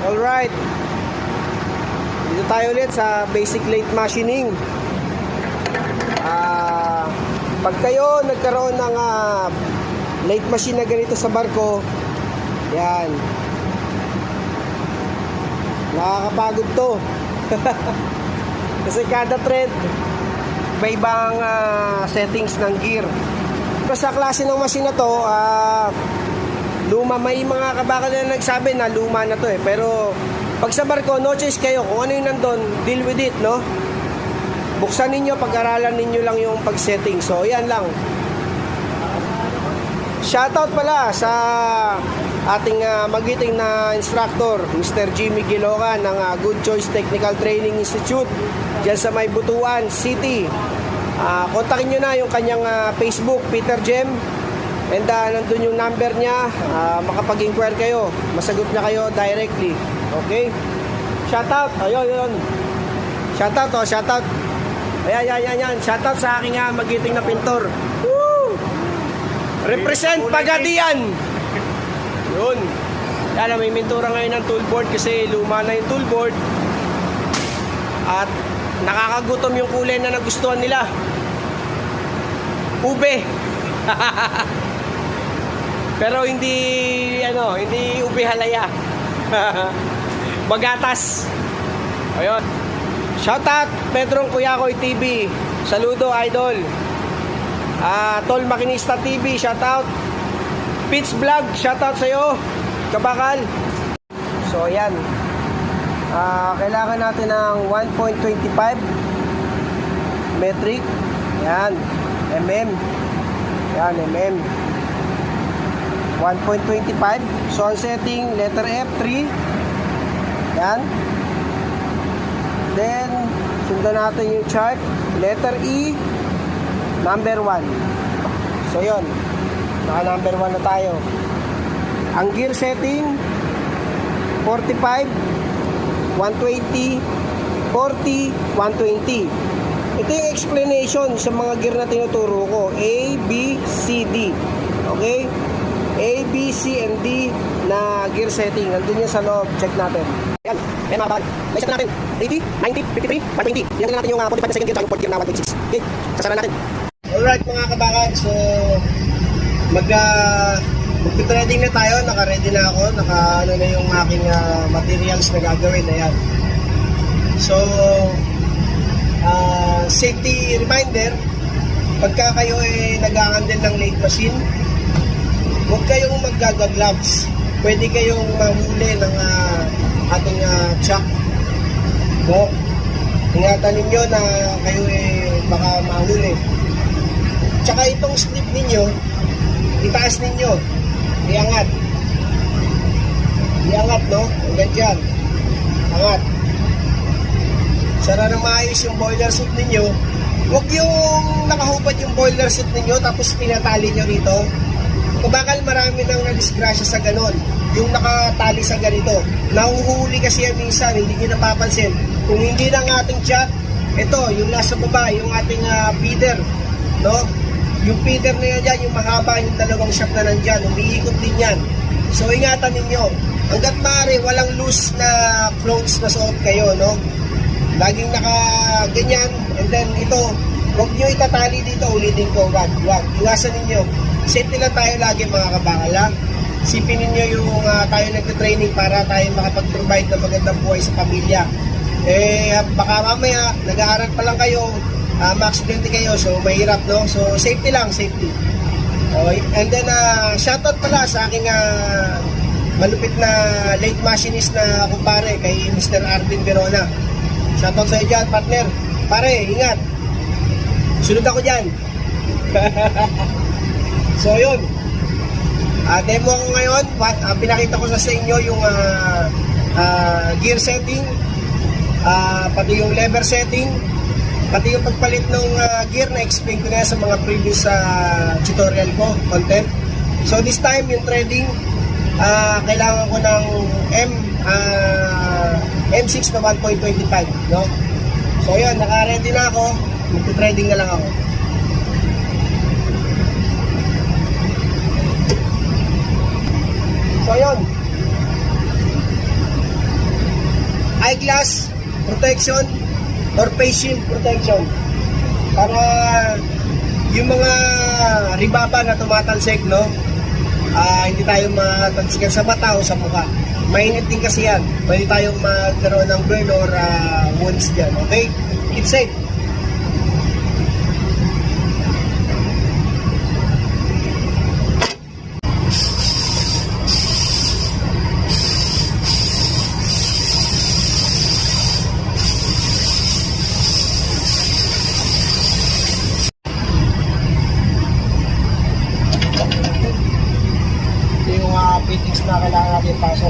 Alright, dito tayo ulit sa basic lathe machining. Pag kayo nagkaroon ng lathe machine na ganito sa barko, yan, nakakapagod to. Kasi kada thread may ibang settings ng gear. Pero sa klase ng machine na to, luma, may mga kabakal na nagsabi na luma na to pero pag sa barko, no choice kayo kung ano yung nandun, deal with it, no? Buksan ninyo, pag-aralan ninyo lang yung pag-setting. So yan lang. Shoutout pala sa ating magiting na instructor, Mr. Jimmy Gilocan ng Good Choice Technical Training Institute dyan sa May Butuan City. Kontakin nyo na yung kanyang Facebook, Peter Jem. And nandun yung number niya, makapag-inquire kayo, masagot na kayo directly. Okay? Shoutout, ayun. Shoutout, shoutout. Ayan. Shoutout sa aking magiting na pintor. Woo! Represent Pagadian. Yun. Yan, may mintura ngayon ng toolboard kasi luma na yung toolboard. At nakakagutom yung kulay na nagustuhan nila. Ube. Pero hindi ube halaya. Bagatas. Ayun. Shoutout Pedrong Kuyakoy TV. Saludo idol. Tol Makinista TV, shoutout. Pitch Vlog, shoutout sa iyo. Kabakal. So ayan. Kailangan natin ng 1.25 metric. Yan. Mm. Yan, mm. 1.25. So, ang setting, letter F, 3. Yan. Then, sundan natin yung chart. Letter E, number 1. So, yun. Naka number 1 na tayo. Ang gear setting, 45, 120, 40, 120. Ito yung explanation sa mga gear na tinuturo ko. A, B, C, D. Okay? A, B, C, and D na gear setting. Nandun yan sa loob. Check natin. Ayan. Ayan mga bakal. May set na natin. 80, 90, 53, 120. Yan na natin yung 45 na second gear at yung 4th gear na 126. Okay. Sasara natin. Alright mga kabakal. So, mag-trading na tayo. Naka-ready na ako. Naka-ano na yung aking materials na gagawin. Ayan. So, safety reminder. Pagka kayo nag-aandin ng lathe machine, huwag kayong mag-gloves. Pwede kayong mahuli ng ating chuck. No? Ingatan ninyo na kayo baka mahuli. Tsaka itong slip ninyo, itaas ninyo. Iangat. Iangat, no? Hanggang dyan. Angat. Sara na maayos yung boiler suit ninyo. Huwag yung nakahubad yung boiler suit ninyo tapos pinatali nyo rito. Kabakal marami nang nadisgrasya sa ganon. Yung nakatali sa ganito. Nahuhuli kasi yan minsan, hindi nyo napapansin. Kung hindi ng ating jack, ito, yung nasa baba, yung ating feeder. No? Yung feeder na yan dyan, yung mahaba, yung dalawang shaft na nandyan. Umiikot din yan. So, ingatan ninyo. Hanggat maaari, walang loose na clothes na suot kayo, no? Laging naka-ganyan. And then, ito, huwag nyo itatali dito. Ulitin ko, wag. Iwasan ninyo. Safety lang tayo lagi mga kabakala. Sipin ninyo yung tayo nagte-training para tayo makapag-provide ng magandang buhay sa pamilya. Baka mamaya, nag-aaral pa lang kayo, ma-accidente kayo, so mahirap, no? So, safety lang, safety. And then, shoutout pala sa aking malupit na lathe machinist na kumpare kay Mr. Arvin Verona. Shoutout sa iyo dyan, partner. Pare, ingat. Sunod ako dyan. So, yun. Demo ako ngayon. Pinakita ko sa inyo yung gear setting, pati yung lever setting, pati yung pagpalit ng gear na explain ko na sa mga previous tutorial ko, content. So, this time, yung threading, kailangan ko ng M6 na 1.25, no? So, yun. Naka-ready na ako. Magti-threading na lang ako. So, yun. eyeglass protection or face shield protection para yung mga ribaba na tumatalsik, no? Hindi tayo matalsikan sa mata o sa mukha. Mainit din kasi yan. Pwede tayong magkaroon ng burn or wounds dyan. Okay? Keep safe. Fittings na kailangan natin pasok.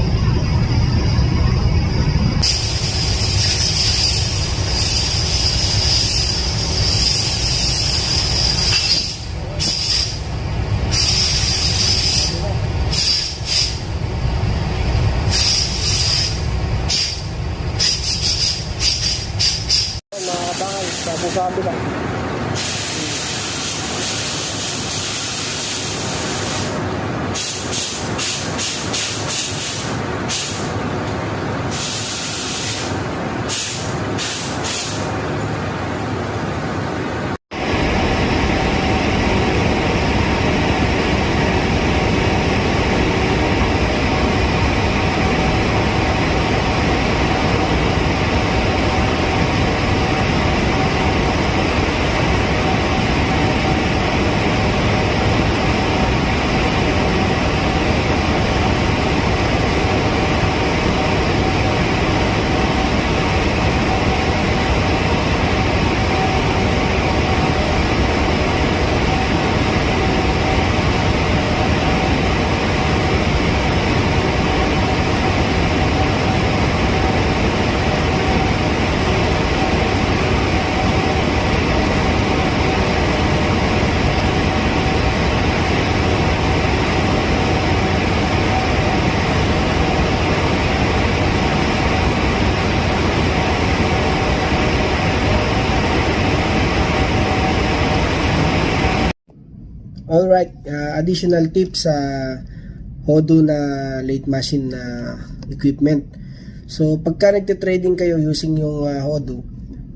Mga bakal, sabi lang. Alright, additional tips sa Hodu na lathe machine na equipment. So pagka nagte-trading kayo using yung Hodu,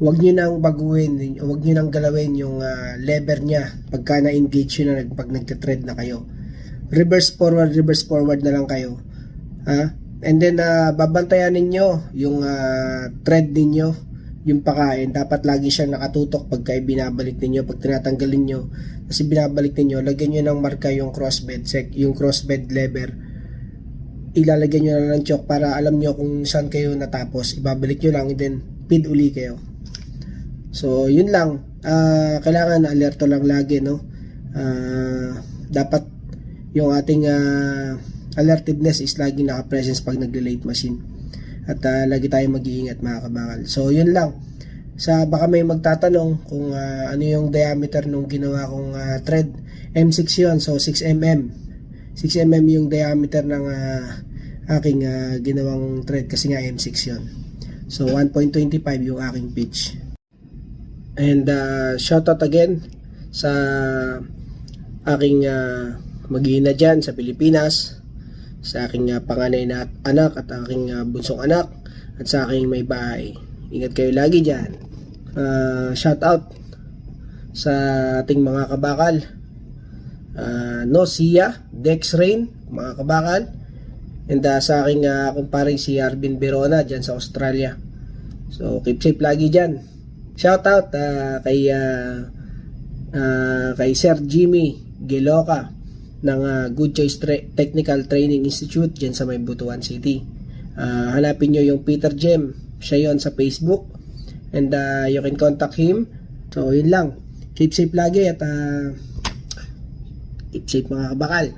huwag nyo nang baguhin, huwag nyo nang galawin yung lever nya pagka na-engage nyo na pag nagte-trade na kayo. Reverse forward na lang kayo. And then babantayan ninyo yung thread ninyo, yung pakain, dapat lagi siyang nakatutok pagka binabalik ninyo, pag tinatanggalin nyo kasi binabalik ninyo, lagyan nyo ng marka yung crossbed lever, ilalagyan nyo na ng chalk para alam nyo kung saan kayo natapos, ibabalik nyo lang and then feed uli kayo. So yun lang, kailangan alerto lang lagi, no? Dapat yung ating alertiveness is lagi naka-presence pag nagle-lathe machine. At lagi tayong mag-iingat mga kabakal. So yun lang. Baka may magtatanong kung ano yung diameter nung ginawa kong thread. M6 yun. So 6mm. 6mm yung diameter ng aking ginawang thread kasi nga M6 yun. So 1.25 yung aking pitch. And shoutout again sa aking mag-iina dyan sa Pilipinas, sa aking panganay na anak at aking bunsong anak, at sa aking may bahay. Ingat kayo lagi dyan. Shout out sa ating mga kabakal, Nosia, Dex Rain, mga kabakal, and sa aking kumparing si Arvin Verona dyan sa Australia. So keep safe lagi dyan. Shout out kay Sir Jimmy Geloka ng Good Choice Technical Training Institute dyan sa may Butuan City. Hanapin nyo yung Peter Jem, siya yon sa Facebook, and you can contact him. So yun lang, keep safe lagi at keep safe mga kabakal.